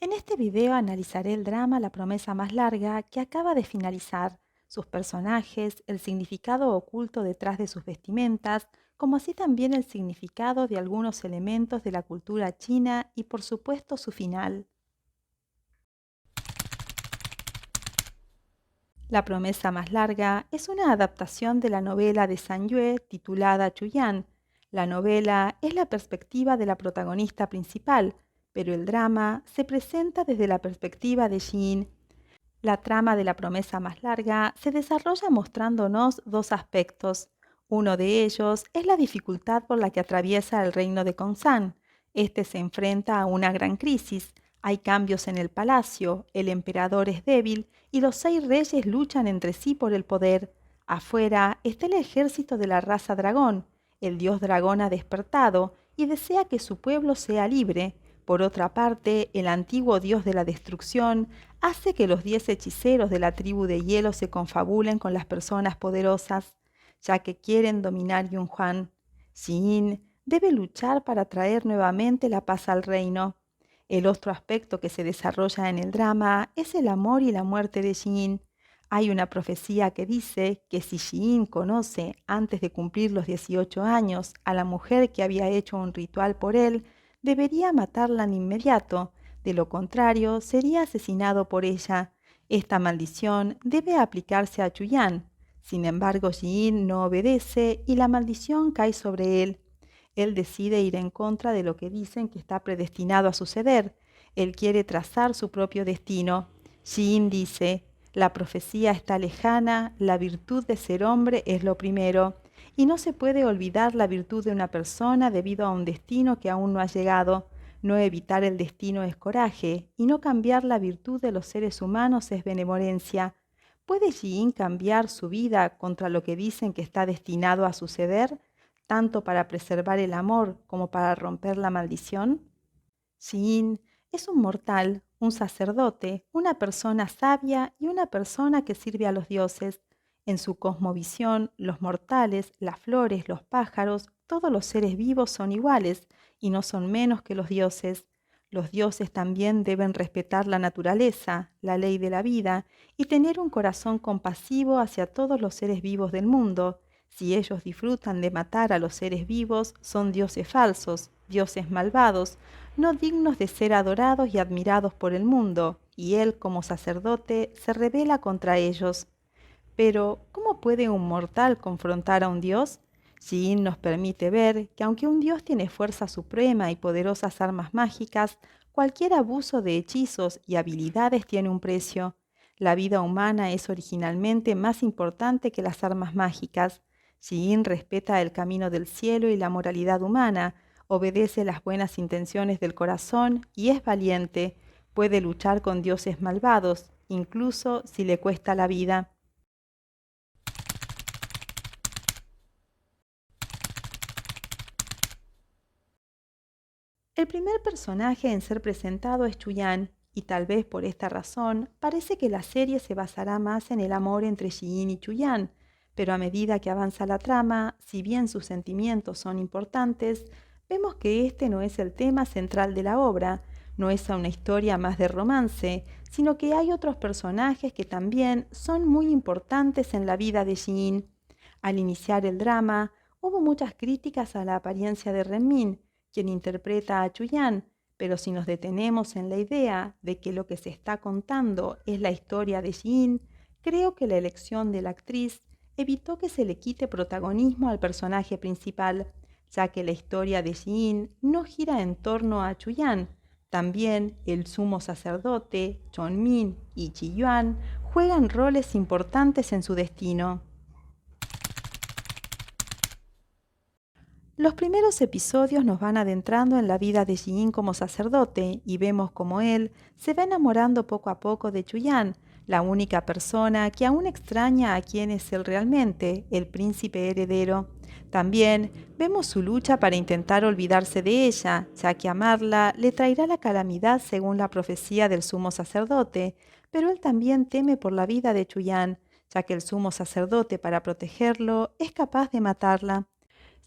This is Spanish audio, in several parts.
En este video analizaré el drama La promesa más larga que acaba de finalizar, sus personajes, el significado oculto detrás de sus vestimentas, como así también el significado de algunos elementos de la cultura china y por supuesto su final. La promesa más larga es una adaptación de la novela de San Yue titulada Chuyan. La novela es la perspectiva de la protagonista principal, pero el drama se presenta desde la perspectiva de Jin. La trama de la promesa más larga se desarrolla mostrándonos dos aspectos. Uno de ellos es la dificultad por la que atraviesa el reino de Kongsan. Este se enfrenta a una gran crisis. Hay cambios en el palacio, el emperador es débil y los 6 reyes luchan entre sí por el poder. Afuera está el ejército de la raza dragón. El dios dragón ha despertado y desea que su pueblo sea libre. Por otra parte, el antiguo dios de la destrucción hace que los 10 hechiceros de la tribu de hielo se confabulen con las personas poderosas, ya que quieren dominar Yunhuan. Xin debe luchar para traer nuevamente la paz al reino. El otro aspecto que se desarrolla en el drama es el amor y la muerte de Xin. Hay una profecía que dice que si Xin conoce antes de cumplir los 18 años a la mujer que había hecho un ritual por él, debería matarla de inmediato. De lo contrario, sería asesinado por ella. Esta maldición debe aplicarse a Chuyan. Sin embargo, Yin no obedece y la maldición cae sobre él. Él decide ir en contra de lo que dicen que está predestinado a suceder. Él quiere trazar su propio destino. Yin dice, la profecía está lejana, la virtud de ser hombre es lo primero, y no se puede olvidar la virtud de una persona debido a un destino que aún no ha llegado. No evitar el destino es coraje, y no cambiar la virtud de los seres humanos es benevolencia. ¿Puede Yin cambiar su vida contra lo que dicen que está destinado a suceder, tanto para preservar el amor como para romper la maldición? Yin es un mortal, un sacerdote, una persona sabia y una persona que sirve a los dioses. En su cosmovisión, los mortales, las flores, los pájaros, todos los seres vivos son iguales y no son menos que los dioses. Los dioses también deben respetar la naturaleza, la ley de la vida y tener un corazón compasivo hacia todos los seres vivos del mundo. Si ellos disfrutan de matar a los seres vivos, son dioses falsos, dioses malvados, no dignos de ser adorados y admirados por el mundo, y él como sacerdote se rebela contra ellos. Pero, ¿cómo puede un mortal confrontar a un dios? Yin nos permite ver que aunque un dios tiene fuerza suprema y poderosas armas mágicas, cualquier abuso de hechizos y habilidades tiene un precio. La vida humana es originalmente más importante que las armas mágicas. Yin respeta el camino del cielo y la moralidad humana, obedece las buenas intenciones del corazón y es valiente. Puede luchar con dioses malvados, incluso si le cuesta la vida. El primer personaje en ser presentado es Chuyan, y tal vez por esta razón parece que la serie se basará más en el amor entre Yin y Chuyan, pero a medida que avanza la trama, si bien sus sentimientos son importantes, vemos que este no es el tema central de la obra, no es una historia más de romance, sino que hay otros personajes que también son muy importantes en la vida de Yin. Al iniciar el drama, hubo muchas críticas a la apariencia de Renmin, quien interpreta a Chuyan, pero si nos detenemos en la idea de que lo que se está contando es la historia de Yin, creo que la elección de la actriz evitó que se le quite protagonismo al personaje principal, ya que la historia de Yin no gira en torno a Chuyan. También el sumo sacerdote, Chonmin y Chiyuan juegan roles importantes en su destino. Los primeros episodios nos van adentrando en la vida de Yin como sacerdote y vemos cómo él se va enamorando poco a poco de Chuyan, la única persona que aún extraña a quien es él realmente, el príncipe heredero. También vemos su lucha para intentar olvidarse de ella, ya que amarla le traerá la calamidad según la profecía del sumo sacerdote, pero él también teme por la vida de Chuyan, ya que el sumo sacerdote para protegerlo es capaz de matarla.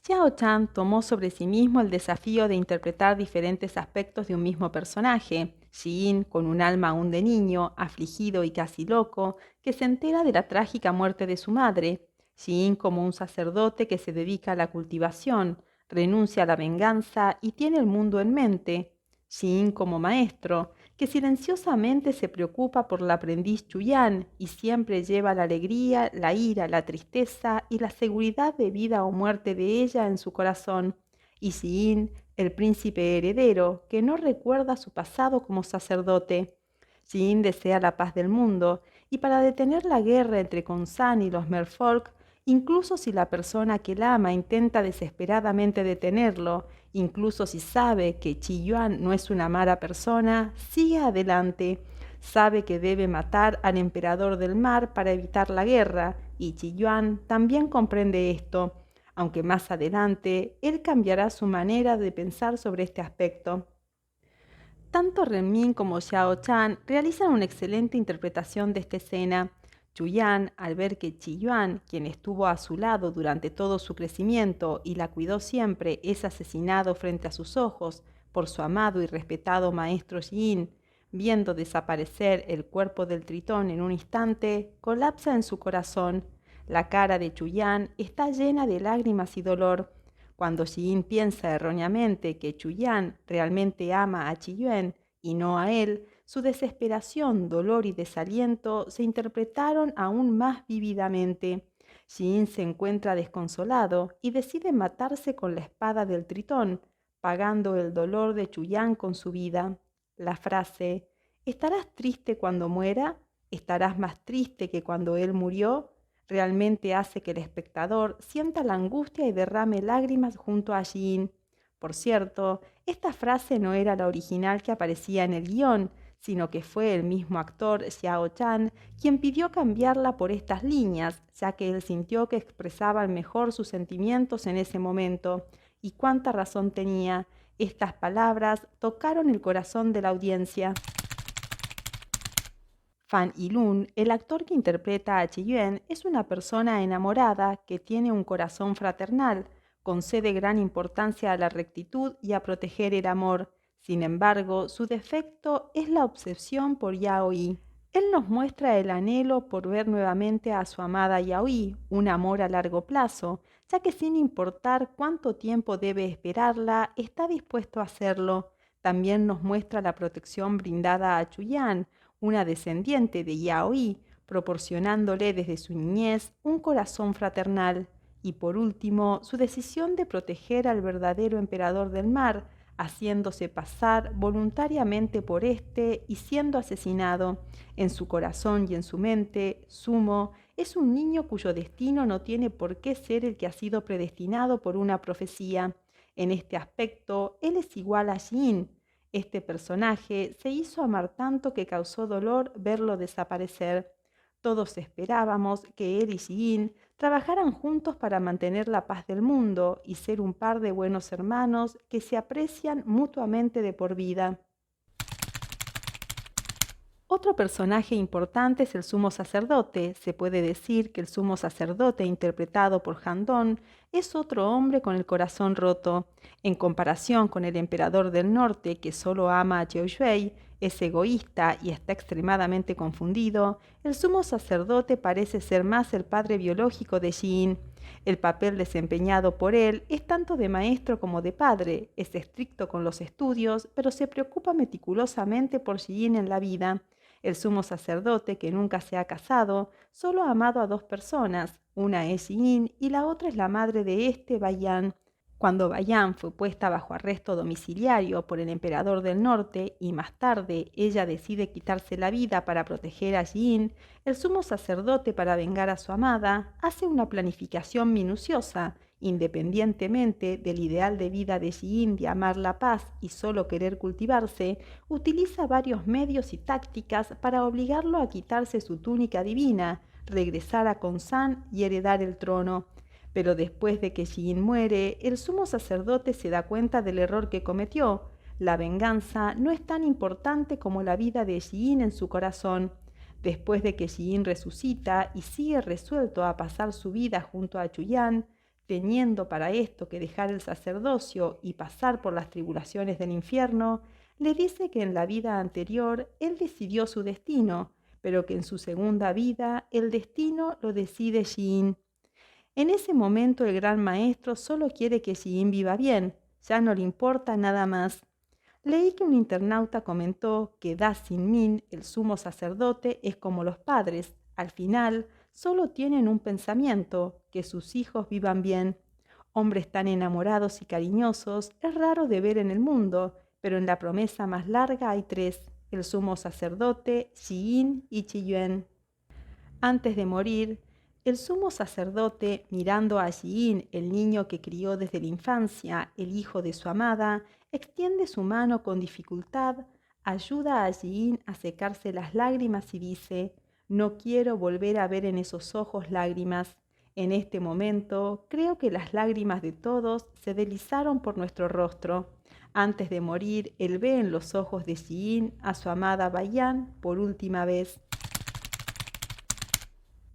Xiao Chan tomó sobre sí mismo el desafío de interpretar diferentes aspectos de un mismo personaje. Jin, con un alma aún de niño, afligido y casi loco, que se entera de la trágica muerte de su madre. Jin como un sacerdote que se dedica a la cultivación, renuncia a la venganza y tiene el mundo en mente. Jin como maestro, que silenciosamente se preocupa por la aprendiz Chuyan y siempre lleva la alegría, la ira, la tristeza y la seguridad de vida o muerte de ella en su corazón. Y Jin, el príncipe heredero, que no recuerda su pasado como sacerdote. Jin desea la paz del mundo, y para detener la guerra entre Khonsan y los Merfolk, incluso si la persona que la ama intenta desesperadamente detenerlo, incluso si sabe que Chi Yuan no es una mala persona, sigue adelante. Sabe que debe matar al emperador del mar para evitar la guerra, y Chi Yuan también comprende esto, aunque más adelante él cambiará su manera de pensar sobre este aspecto. Tanto Renmin como Xiao Chan realizan una excelente interpretación de esta escena. Chuyan, al ver que Chi Yuan, quien estuvo a su lado durante todo su crecimiento y la cuidó siempre, es asesinado frente a sus ojos por su amado y respetado maestro Yin, viendo desaparecer el cuerpo del tritón en un instante, colapsa en su corazón. La cara de Chuyan está llena de lágrimas y dolor. Cuando Yin piensa erróneamente que Chuyan realmente ama a Chiyuen y no a él, su desesperación, dolor y desaliento se interpretaron aún más vívidamente. Yin se encuentra desconsolado y decide matarse con la espada del tritón, pagando el dolor de Chuyan con su vida. La frase «¿Estarás triste cuando muera? ¿Estarás más triste que cuando él murió?», realmente hace que el espectador sienta la angustia y derrame lágrimas junto a Jin. Por cierto, esta frase no era la original que aparecía en el guión, sino que fue el mismo actor Xiao Chan quien pidió cambiarla por estas líneas, ya que él sintió que expresaban mejor sus sentimientos en ese momento. Y cuánta razón tenía. Estas palabras tocaron el corazón de la audiencia. Fan Yilun, el actor que interpreta a Chiyuan, es una persona enamorada que tiene un corazón fraternal, concede gran importancia a la rectitud y a proteger el amor. Sin embargo, su defecto es la obsesión por Yaoi. Él nos muestra el anhelo por ver nuevamente a su amada Yaoi, un amor a largo plazo, ya que sin importar cuánto tiempo debe esperarla, está dispuesto a hacerlo. También nos muestra la protección brindada a Chuyan, una descendiente de Yaoi, proporcionándole desde su niñez un corazón fraternal. Y por último, su decisión de proteger al verdadero emperador del mar, haciéndose pasar voluntariamente por éste y siendo asesinado. En su corazón y en su mente, Sumo es un niño cuyo destino no tiene por qué ser el que ha sido predestinado por una profecía. En este aspecto, él es igual a Jin. Este personaje se hizo amar tanto que causó dolor verlo desaparecer. Todos esperábamos que él y Jin trabajaran juntos para mantener la paz del mundo y ser un par de buenos hermanos que se aprecian mutuamente de por vida. Otro personaje importante es el sumo sacerdote. Se puede decir que el sumo sacerdote, interpretado por Han Dong, es otro hombre con el corazón roto. En comparación con el emperador del norte, que solo ama a Jiao Shui, es egoísta y está extremadamente confundido, el sumo sacerdote parece ser más el padre biológico de Jin. El papel desempeñado por él es tanto de maestro como de padre. Es estricto con los estudios, pero se preocupa meticulosamente por Jin en la vida. El sumo sacerdote, que nunca se ha casado, solo ha amado a dos personas, una es Yin y la otra es la madre de este, Bayan. Cuando Bayan fue puesta bajo arresto domiciliario por el emperador del norte y más tarde ella decide quitarse la vida para proteger a Yin, el sumo sacerdote, para vengar a su amada, hace una planificación minuciosa. Independientemente del ideal de vida de Yin de amar la paz y solo querer cultivarse, utiliza varios medios y tácticas para obligarlo a quitarse su túnica divina, regresar a Khonsan y heredar el trono. Pero después de que Yin muere, el sumo sacerdote se da cuenta del error que cometió. La venganza no es tan importante como la vida de Yin en su corazón. Después de que Yin resucita y sigue resuelto a pasar su vida junto a Chuyan, teniendo para esto que dejar el sacerdocio y pasar por las tribulaciones del infierno, Le dice que en la vida anterior él decidió su destino, pero que en su segunda vida el destino lo decide Ji-in. En ese momento el gran maestro solo quiere que Ji-in viva bien, ya no le importa nada más. Leí que un internauta comentó que Da Sin Min, el sumo sacerdote, es como los padres. Al final, solo tienen un pensamiento, que sus hijos vivan bien. Hombres tan enamorados y cariñosos es raro de ver en el mundo, pero en la promesa más larga hay tres, el sumo sacerdote, Ji-in y Chi-yuen. Antes de morir, el sumo sacerdote, mirando a Ji-in, el niño que crió desde la infancia, el hijo de su amada, extiende su mano con dificultad, ayuda a Ji-in a secarse las lágrimas y dice: «No quiero volver a ver en esos ojos lágrimas. En este momento, creo que las lágrimas de todos se deslizaron por nuestro rostro». Antes de morir, él ve en los ojos de Ji-in a su amada Bayan por última vez.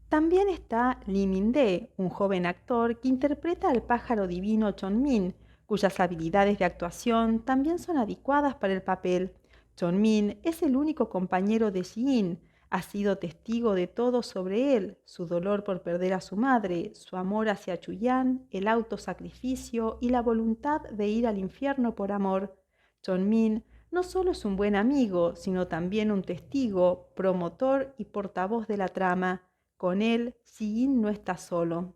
También está Lee Min-dae, un joven actor que interpreta al pájaro divino Chon-min, cuyas habilidades de actuación también son adecuadas para el papel. Chon-min es el único compañero de Ji-in, ha sido testigo de todo sobre él, su dolor por perder a su madre, su amor hacia Chuyan, el autosacrificio y la voluntad de ir al infierno por amor. Chon-min no solo es un buen amigo, sino también un testigo, promotor y portavoz de la trama. Con él, Ji-in no está solo.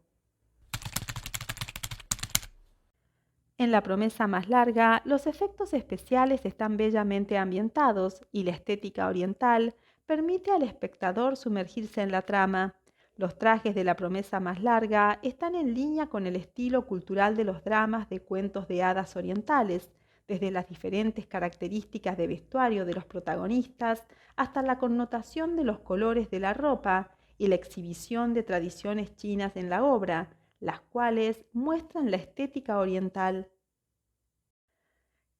En la promesa más larga, los efectos especiales están bellamente ambientados y la estética oriental permite al espectador sumergirse en la trama. Los trajes de la promesa más larga están en línea con el estilo cultural de los dramas de cuentos de hadas orientales, desde las diferentes características de vestuario de los protagonistas hasta la connotación de los colores de la ropa y la exhibición de tradiciones chinas en la obra, las cuales muestran la estética oriental.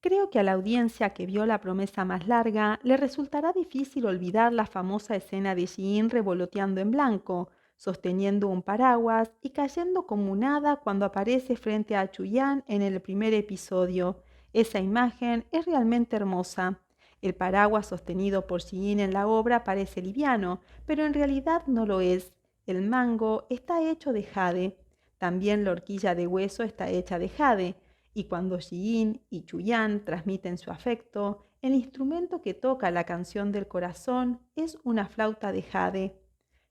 Creo que a la audiencia que vio la promesa más larga le resultará difícil olvidar la famosa escena de Ji-in revoloteando en blanco, sosteniendo un paraguas y cayendo como un hada cuando aparece frente a Chuyan en el primer episodio. Esa imagen es realmente hermosa. El paraguas sostenido por Ji-in en la obra parece liviano, pero en realidad no lo es. El mango está hecho de jade. También la horquilla de hueso está hecha de jade. Y cuando Ji-in y Chuyan transmiten su afecto, el instrumento que toca la canción del corazón es una flauta de jade.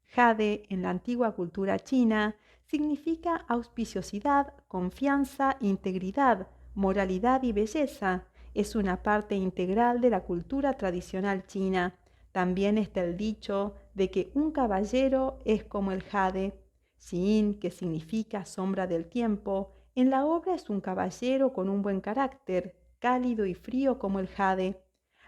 Jade, en la antigua cultura china, significa auspiciosidad, confianza, integridad, moralidad y belleza. Es una parte integral de la cultura tradicional china. También está el dicho de que un caballero es como el jade. Ji-in, que significa sombra del tiempo, en la obra es un caballero con un buen carácter, cálido y frío como el jade.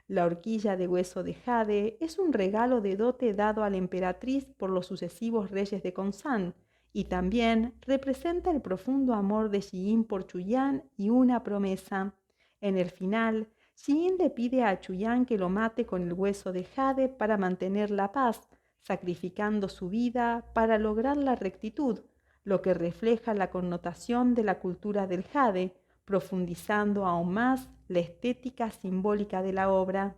La horquilla de hueso de jade es un regalo de dote dado a la emperatriz por los sucesivos reyes de Konsán y también representa el profundo amor de Ji-in por Chuyan y una promesa. En el final, Ji-in le pide a Chuyan que lo mate con el hueso de jade para mantener la paz, sacrificando su vida para lograr la rectitud, lo que refleja la connotación de la cultura del jade, profundizando aún más la estética simbólica de la obra.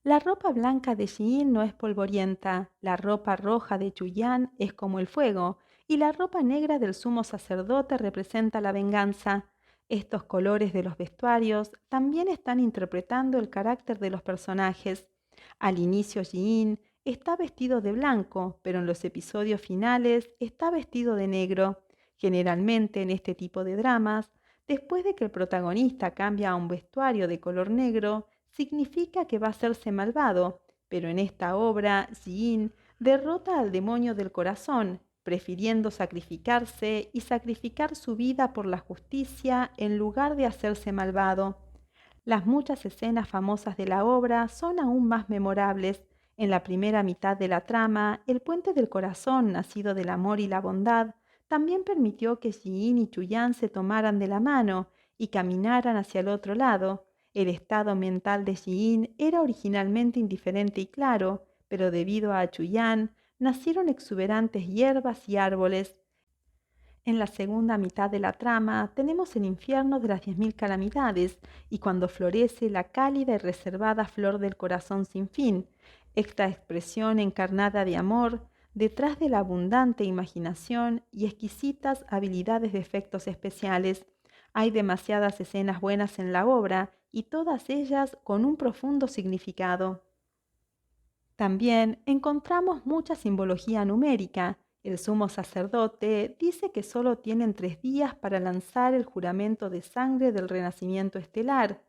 La ropa blanca de Ji-in no es polvorienta, la ropa roja de Chuyan es como el fuego, y la ropa negra del sumo sacerdote representa la venganza. Estos colores de los vestuarios también están interpretando el carácter de los personajes. Al inicio Ji-in está vestido de blanco, pero en los episodios finales está vestido de negro. Generalmente en este tipo de dramas, después de que el protagonista cambia a un vestuario de color negro, significa que va a hacerse malvado, pero en esta obra Ji-in derrota al demonio del corazón, prefiriendo sacrificarse y sacrificar su vida por la justicia en lugar de hacerse malvado. Las muchas escenas famosas de la obra son aún más memorables. En la primera mitad de la trama, el puente del corazón, nacido del amor y la bondad, también permitió que Ji-in y Chuyan se tomaran de la mano y caminaran hacia el otro lado. El estado mental de Ji-in era originalmente indiferente y claro, pero debido a Chuyan nacieron exuberantes hierbas y árboles. En la segunda mitad de la trama tenemos el infierno de las 10.000 calamidades y cuando florece la cálida y reservada flor del corazón sin fin, esta expresión encarnada de amor, detrás de la abundante imaginación y exquisitas habilidades de efectos especiales. Hay demasiadas escenas buenas en la obra y todas ellas con un profundo significado. También encontramos mucha simbología numérica. El sumo sacerdote dice que solo tienen 3 días para lanzar el juramento de sangre del renacimiento estelar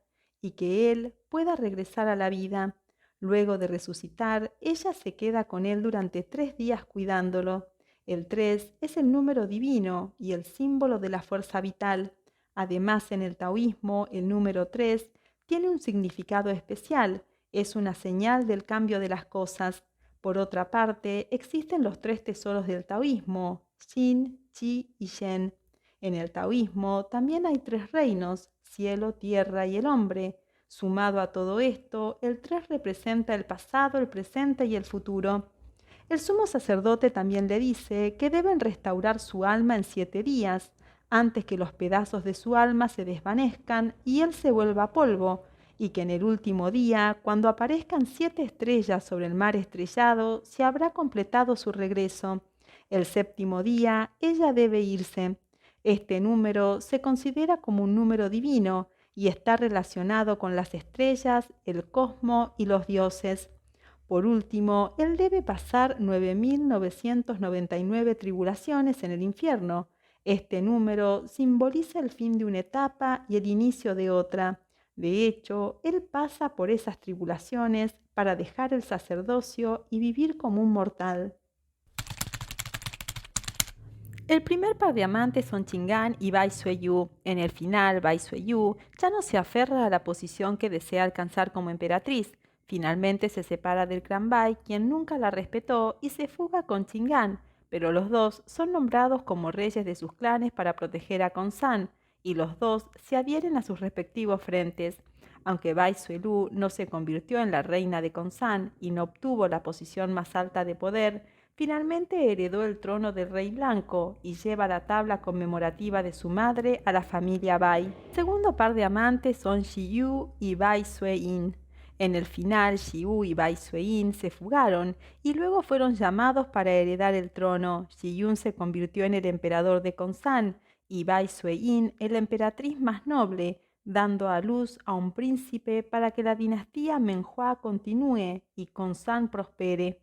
y que él pueda regresar a la vida. Luego de resucitar, ella se queda con él durante 3 días cuidándolo. El 3 es el número divino y el símbolo de la fuerza vital. Además, en el taoísmo, el número 3 tiene un significado especial. Es una señal del cambio de las cosas. Por otra parte, existen los 3 tesoros del taoísmo, Yin, Qi y Shen. En el taoísmo también hay 3 reinos, cielo, tierra y el hombre. Sumado a todo esto, el 3 representa el pasado, el presente y el futuro. El sumo sacerdote también le dice que deben restaurar su alma en 7 días, antes que los pedazos de su alma se desvanezcan y él se vuelva polvo, y que en el último día, cuando aparezcan 7 estrellas sobre el mar estrellado, se habrá completado su regreso. El séptimo día, ella debe irse. Este número se considera como un número divino y está relacionado con las estrellas, el cosmos y los dioses. Por último, él debe pasar 9.999 tribulaciones en el infierno. Este número simboliza el fin de una etapa y el inicio de otra. De hecho, él pasa por esas tribulaciones para dejar el sacerdocio y vivir como un mortal. El primer par de amantes son Chingán y Bai Sueyu. En el final, Bai Sueyu ya no se aferra a la posición que desea alcanzar como emperatriz. Finalmente se separa del clan Bai, quien nunca la respetó, y se fuga con Chingán, pero los dos son nombrados como reyes de sus clanes para proteger a Khonsan, y los dos se adhieren a sus respectivos frentes. Aunque Bai Suelu no se convirtió en la reina de Khonsan y no obtuvo la posición más alta de poder, finalmente heredó el trono del rey blanco y lleva la tabla conmemorativa de su madre a la familia Bai. El segundo par de amantes son Shiyu y Bai Sue-in. En el final, Shiyu y Bai Sue-in se fugaron y luego fueron llamados para heredar el trono. Shiyun se convirtió en el emperador de Khonsan y Bai Sue-in en la emperatriz más noble, dando a luz a un príncipe para que la dinastía Menhua continúe y Khonsan prospere.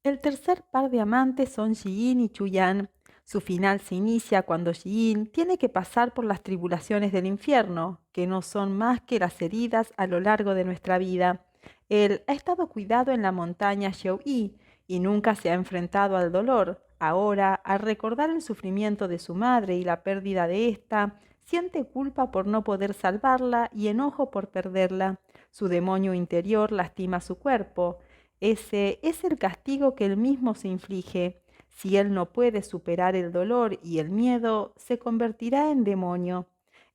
El tercer par de amantes son Jiyin y Chuyan. Su final se inicia cuando Jiyin tiene que pasar por las tribulaciones del infierno, que no son más que las heridas a lo largo de nuestra vida. Él ha estado cuidado en la montaña Xiaoyi y nunca se ha enfrentado al dolor. Ahora, al recordar el sufrimiento de su madre y la pérdida de ésta, siente culpa por no poder salvarla y enojo por perderla. Su demonio interior lastima su cuerpo. Ese es el castigo que él mismo se inflige. Si él no puede superar el dolor y el miedo, se convertirá en demonio.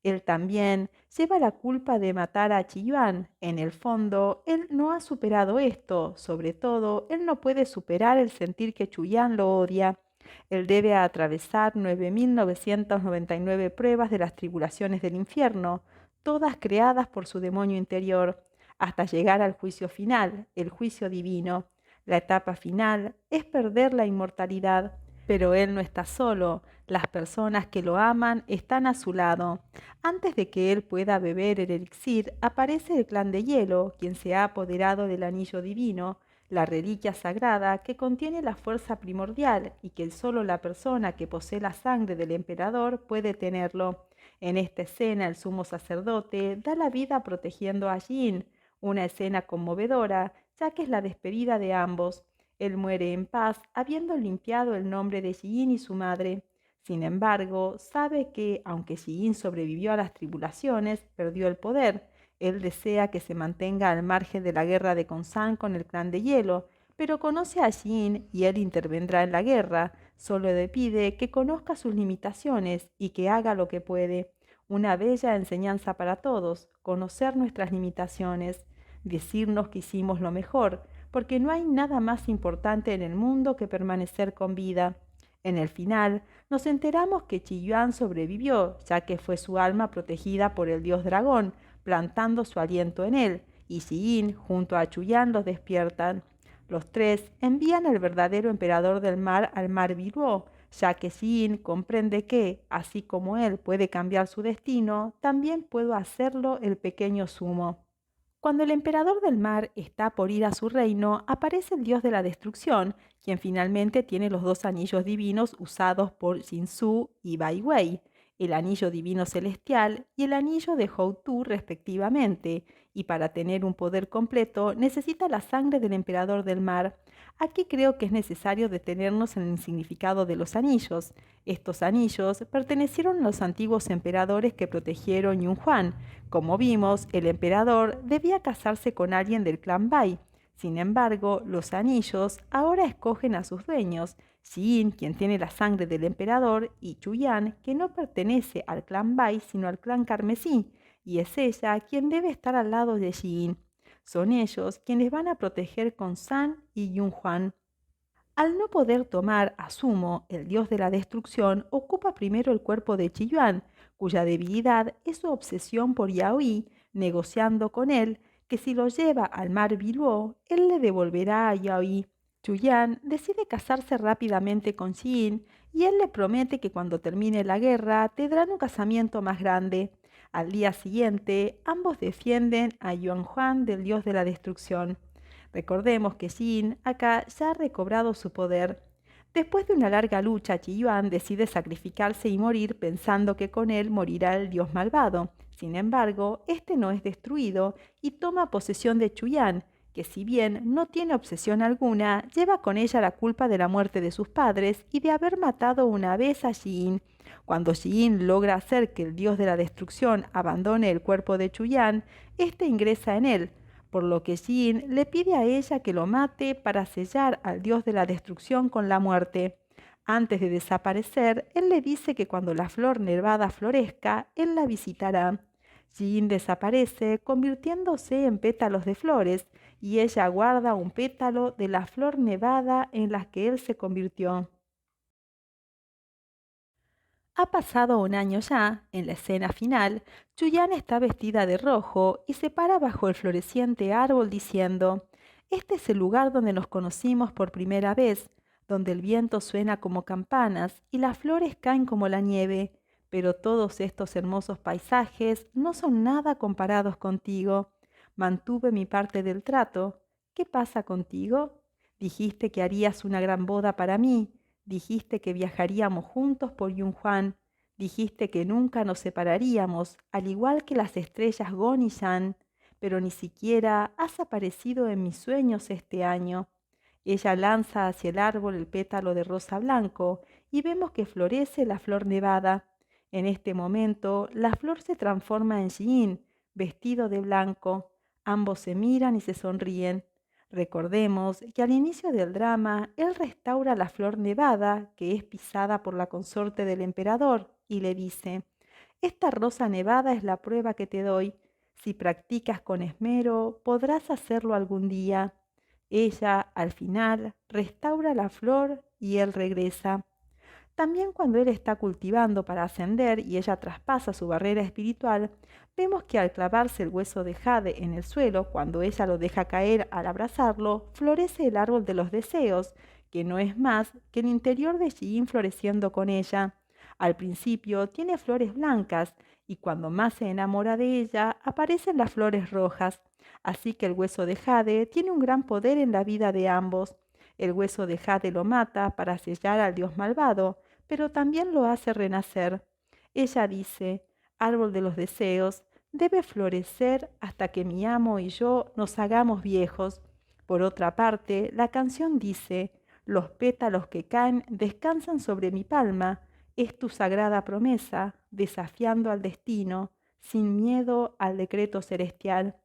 Él también lleva la culpa de matar a Chiyuan. En el fondo, él no ha superado esto. Sobre todo, él no puede superar el sentir que Chuyan lo odia. Él debe atravesar 9.999 pruebas de las tribulaciones del infierno, todas creadas por su demonio interior, hasta llegar al juicio final, el juicio divino. La etapa final es perder la inmortalidad, pero él no está solo. Las personas que lo aman están a su lado. Antes de que él pueda beber el elixir, aparece el clan de hielo, quien se ha apoderado del anillo divino, la reliquia sagrada que contiene la fuerza primordial y que solo la persona que posee la sangre del emperador puede tenerlo. En esta escena el sumo sacerdote da la vida protegiendo a Jin, una escena conmovedora, ya que es la despedida de ambos. Él muere en paz, habiendo limpiado el nombre de Jiin y su madre. Sin embargo, sabe que, aunque Jiin sobrevivió a las tribulaciones, perdió el poder. Él desea que se mantenga al margen de la guerra de Khonsan con el clan de hielo, pero conoce a Jiin y él intervendrá en la guerra. Solo le pide que conozca sus limitaciones y que haga lo que puede. Una bella enseñanza para todos, conocer nuestras limitaciones, decirnos que hicimos lo mejor, porque no hay nada más importante en el mundo que permanecer con vida. En el final, nos enteramos que Chiyuan sobrevivió, ya que fue su alma protegida por el dios dragón, plantando su aliento en él, y Yin junto a Chuyan los despiertan. Los tres envían al verdadero emperador del mar al mar Biruo, ya que Yin comprende que, así como él puede cambiar su destino, también puede hacerlo el pequeño Sumo. Cuando el emperador del mar está por ir a su reino, aparece el dios de la destrucción, quien finalmente tiene los dos anillos divinos usados por Jinzhou y Bai Wei, el anillo divino celestial y el anillo de Houtu respectivamente, y para tener un poder completo necesita la sangre del emperador del mar. Aquí creo que es necesario detenernos en el significado de los anillos. Estos anillos pertenecieron a los antiguos emperadores que protegieron Yunhuan. Como vimos, el emperador debía casarse con alguien del clan Bai. Sin embargo, los anillos ahora escogen a sus dueños, Yin, quien tiene la sangre del emperador, y Chuyan, que no pertenece al clan Bai, sino al clan Carmesí, y es ella quien debe estar al lado de Yin. Son ellos quienes van a proteger con San y Yunhuan. Al no poder tomar a Sumo, el dios de la destrucción ocupa primero el cuerpo de Chiyuan, cuya debilidad es su obsesión por Yaoi, negociando con él que si lo lleva al mar Biluo, él le devolverá a Yaoi. Chuyan decide casarse rápidamente con Yin y él le promete que cuando termine la guerra tendrán un casamiento más grande. Al día siguiente, ambos defienden a Yuanhuan del dios de la destrucción. Recordemos que Yin acá ya ha recobrado su poder. Después de una larga lucha, Chiyuan decide sacrificarse y morir pensando que con él morirá el dios malvado. Sin embargo, este no es destruido y toma posesión de Chuyan, que si bien no tiene obsesión alguna, lleva con ella la culpa de la muerte de sus padres y de haber matado una vez a Yin. Cuando Yin logra hacer que el dios de la destrucción abandone el cuerpo de Chuyan, este ingresa en él, por lo que Yin le pide a ella que lo mate para sellar al dios de la destrucción con la muerte. Antes de desaparecer, él le dice que cuando la flor nevada florezca, él la visitará. Yin desaparece, convirtiéndose en pétalos de flores, y ella guarda un pétalo de la flor nevada en la que él se convirtió. Ha pasado un año ya. En la escena final, Chuyan está vestida de rojo y se para bajo el floreciente árbol diciendo: «Este es el lugar donde nos conocimos por primera vez, donde el viento suena como campanas y las flores caen como la nieve, pero todos estos hermosos paisajes no son nada comparados contigo. Mantuve mi parte del trato. ¿Qué pasa contigo? Dijiste que harías una gran boda para mí. Dijiste que viajaríamos juntos por Yunhuan. Dijiste que nunca nos separaríamos, al igual que las estrellas Gon y Yan, pero ni siquiera has aparecido en mis sueños este año». Ella lanza hacia el árbol el pétalo de rosa blanco y vemos que florece la flor nevada. En este momento, la flor se transforma en Yin, vestido de blanco. Ambos se miran y se sonríen. Recordemos que al inicio del drama, él restaura la flor nevada, que es pisada por la consorte del emperador, y le dice: «Esta rosa nevada es la prueba que te doy. Si practicas con esmero, podrás hacerlo algún día». Ella, al final, restaura la flor y él regresa. También cuando él está cultivando para ascender y ella traspasa su barrera espiritual, vemos que al clavarse el hueso de jade en el suelo, cuando ella lo deja caer al abrazarlo, florece el árbol de los deseos, que no es más que el interior de Yin floreciendo con ella. Al principio tiene flores blancas y cuando más se enamora de ella aparecen las flores rojas. Así que el hueso de jade tiene un gran poder en la vida de ambos. El hueso de jade lo mata para sellar al dios malvado, pero también lo hace renacer. Ella dice: «Árbol de los deseos, debe florecer hasta que mi amo y yo nos hagamos viejos». Por otra parte, la canción dice: «Los pétalos que caen descansan sobre mi palma. Es tu sagrada promesa, desafiando al destino, sin miedo al decreto celestial».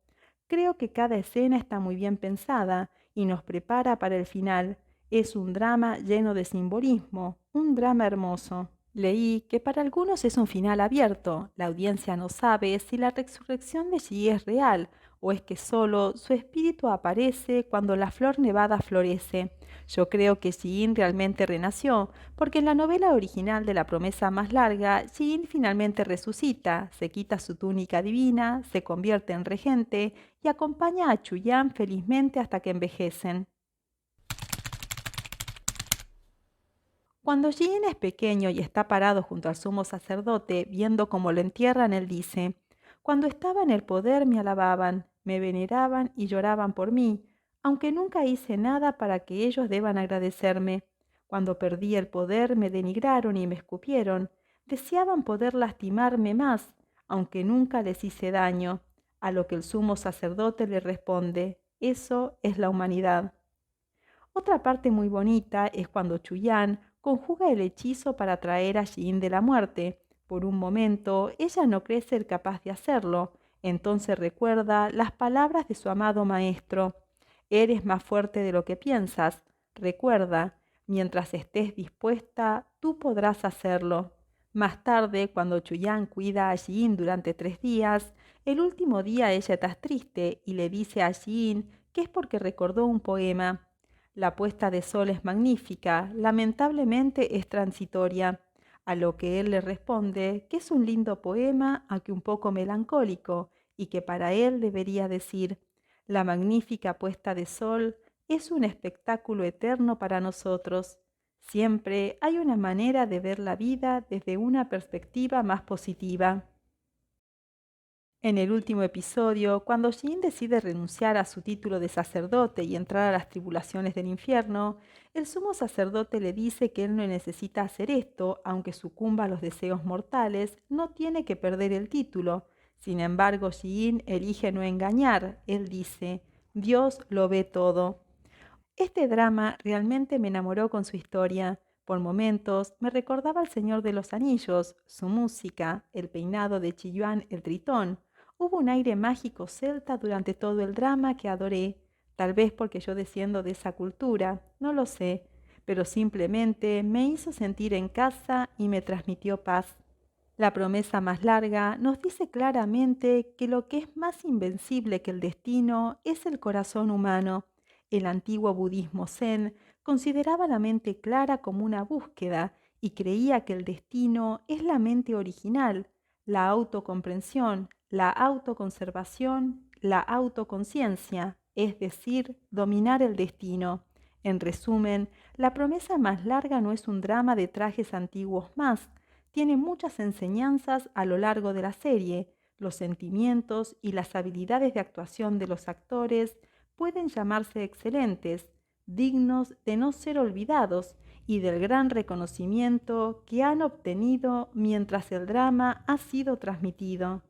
Creo que cada escena está muy bien pensada y nos prepara para el final. Es un drama lleno de simbolismo, un drama hermoso. Leí que para algunos es un final abierto. La audiencia no sabe si la resurrección de Yi es real o es que solo su espíritu aparece cuando la flor nevada florece. Yo creo que Yi realmente renació, porque en la novela original de La promesa más larga, Yi finalmente resucita, se quita su túnica divina, se convierte en regente y acompaña a Chuyan felizmente hasta que envejecen. Cuando Jin es pequeño y está parado junto al sumo sacerdote, viendo cómo lo entierran, él dice: Cuando estaba en el poder me alababan, me veneraban y lloraban por mí, aunque nunca hice nada para que ellos deban agradecerme. Cuando perdí el poder me denigraron y me escupieron, deseaban poder lastimarme más, aunque nunca les hice daño. A lo que el sumo sacerdote le responde: Eso es la humanidad. Otra parte muy bonita es cuando Chuyan conjuga el hechizo para traer a Yin de la muerte. Por un momento, ella no cree ser capaz de hacerlo. Entonces recuerda las palabras de su amado maestro. Eres más fuerte de lo que piensas. Recuerda, mientras estés dispuesta, tú podrás hacerlo. Más tarde, cuando Chuyan cuida a Yin durante 3 días, el último día ella está triste y le dice a Yin que es porque recordó un poema. La puesta de sol es magnífica, lamentablemente es transitoria, a lo que él le responde que es un lindo poema, aunque un poco melancólico, y que para él debería decir: la magnífica puesta de sol es un espectáculo eterno para nosotros. Siempre hay una manera de ver la vida desde una perspectiva más positiva. En el último episodio, cuando Jin decide renunciar a su título de sacerdote y entrar a las tribulaciones del infierno, el sumo sacerdote le dice que él no necesita hacer esto, aunque sucumba a los deseos mortales, no tiene que perder el título. Sin embargo, Jin elige no engañar. Él dice: Dios lo ve todo. Este drama realmente me enamoró con su historia. Por momentos me recordaba al Señor de los Anillos, su música, el peinado de Chiyuan el Tritón. Hubo un aire mágico celta durante todo el drama que adoré, tal vez porque yo desciendo de esa cultura, no lo sé, pero simplemente me hizo sentir en casa y me transmitió paz. La promesa más larga nos dice claramente que lo que es más invencible que el destino es el corazón humano. El antiguo budismo zen consideraba la mente clara como una búsqueda y creía que el destino es la mente original, la autocomprensión, la autoconservación, la autoconciencia, es decir, dominar el destino. En resumen, la promesa más larga no es un drama de trajes antiguos más, tiene muchas enseñanzas a lo largo de la serie. Los sentimientos y las habilidades de actuación de los actores pueden llamarse excelentes, dignos de no ser olvidados y del gran reconocimiento que han obtenido mientras el drama ha sido transmitido.